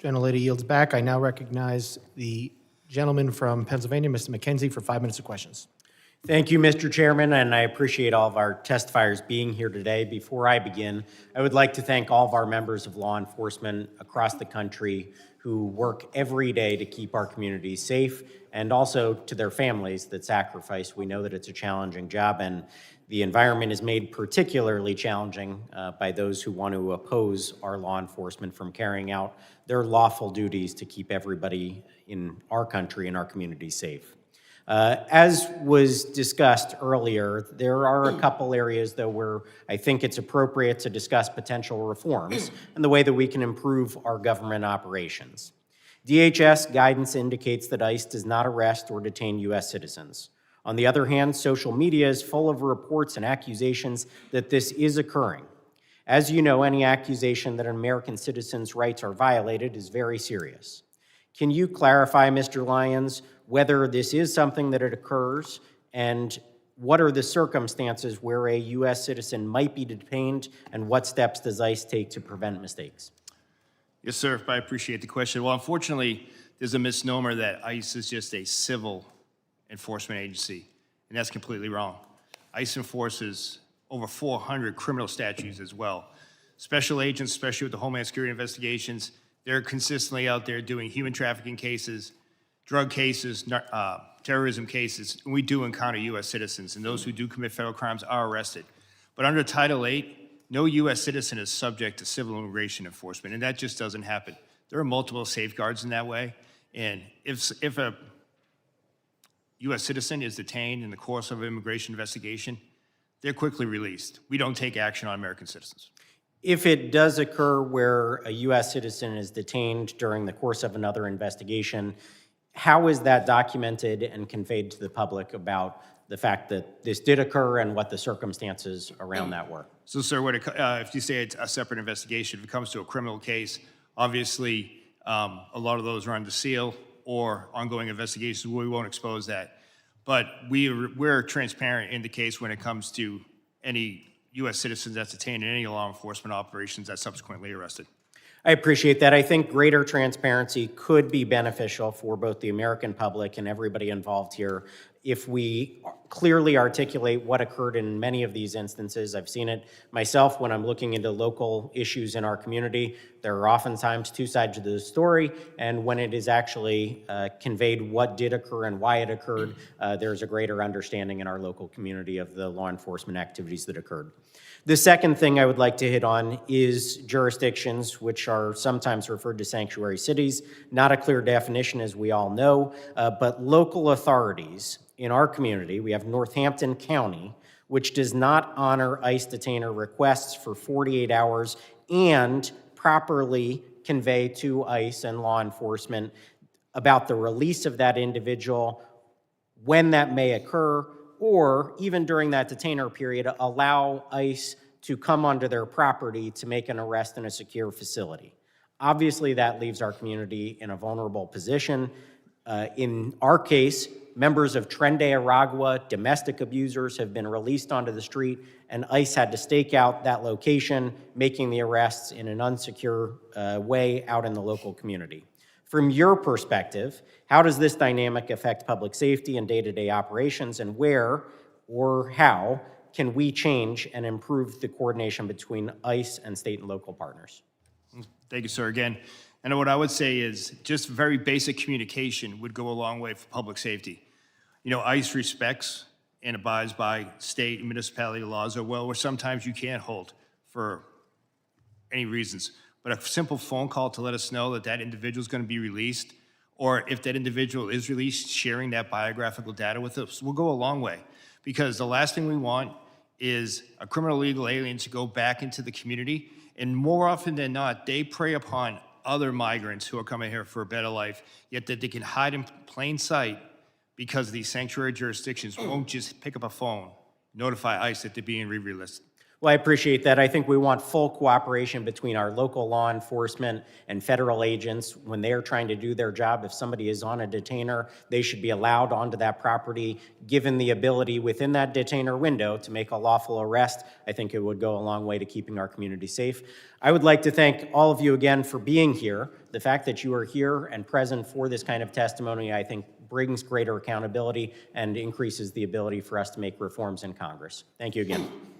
Gentlelady yields back. I now recognize the gentleman from Pennsylvania, Mr. McKenzie, for 5 minutes of questions. Thank you, Mr. Chairman, and I appreciate all of our testifiers being here today. Before I begin, I would like to thank all of our members of law enforcement across the country who work every day to keep our communities safe, and also to their families that sacrifice. We know that it's a challenging job, and the environment is made particularly challenging by those who want to oppose our law enforcement from carrying out their lawful duties to keep everybody in our country and our communities safe. As was discussed earlier, there are a couple areas, though, where I think it's appropriate to discuss potential reforms and the way that we can improve our government operations. DHS guidance indicates that ICE does not arrest or detain U.S. citizens. On the other hand, social media is full of reports and accusations that this is occurring. As you know, any accusation that an American citizen's rights are violated is very serious. Can you clarify, Mr. Lyons, whether this is something that it occurs, and what are the circumstances where a U.S. citizen might be detained, and what steps does ICE take to prevent mistakes? Yes, sir. I appreciate the question. Well, unfortunately, there's a misnomer that ICE is just a civil enforcement agency, and that's completely wrong. ICE enforces over 400 criminal statutes as well. Special agents, especially with the Homeland Security investigations, they're consistently out there doing human trafficking cases, drug cases, terrorism cases, and we do encounter U.S. citizens, and those who do commit federal crimes are arrested. But under Title VIII, no U.S. citizen is subject to civil immigration enforcement, and that just doesn't happen. There are multiple safeguards in that way, and if a U.S. citizen is detained in the course of an immigration investigation, they're quickly released. We don't take action on American citizens. If it does occur where a U.S. citizen is detained during the course of another investigation, how is that documented and conveyed to the public about the fact that this did occur and what the circumstances around that were? So, sir, if you say it's a separate investigation, if it comes to a criminal case, obviously a lot of those are under seal or ongoing investigations. We won't expose that. But we're transparent in the case when it comes to any U.S. citizens that's detained in any law enforcement operations that's subsequently arrested. I appreciate that. I think greater transparency could be beneficial for both the American public and everybody involved here if we clearly articulate what occurred in many of these instances. I've seen it myself when I'm looking into local issues in our community. There are oftentimes two sides to the story, and when it is actually conveyed what did occur and why it occurred, there's a greater understanding in our local community of the law enforcement activities that occurred. The second thing I would like to hit on is jurisdictions, which are sometimes referred to sanctuary cities. Not a clear definition, as we all know, but local authorities in our community. We have Northampton County, which does not honor ICE detainer requests for 48 hours and properly convey to ICE and law enforcement about the release of that individual, when that may occur, or even during that detainer period, allow ICE to come onto their property to make an arrest in a secure facility. Obviously, that leaves our community in a vulnerable position. In our case, members of Tren de Aragua, domestic abusers, have been released onto the street, and ICE had to stake out that location, making the arrests in an unsecure way out in the local community. From your perspective, how does this dynamic affect public safety and day-to-day operations, and where or how can we change and improve the coordination between ICE and state and local partners? Thank you, sir, again. And what I would say is just very basic communication would go a long way for public safety. You know, ICE respects and abides by state and municipality laws as well, where sometimes you can't hold for any reasons. But a simple phone call to let us know that that individual is going to be released, or if that individual is released, sharing that biographical data with us will go a long way. Because the last thing we want is a criminal illegal alien to go back into the community, and more often than not, they prey upon other migrants who are coming here for a better life, yet that they can hide in plain sight because these sanctuary jurisdictions won't just pick up a phone, notify ICE that they're being re-released. Well, I appreciate that. I think we want full cooperation between our local law enforcement and federal agents when they are trying to do their job. If somebody is on a detainer, they should be allowed onto that property, given the ability within that detainer window to make a lawful arrest. I think it would go a long way to keeping our community safe. I would like to thank all of you again for being here. The fact that you are here and present for this kind of testimony, I think, brings greater accountability and increases the ability for us to make reforms in Congress. Thank you again.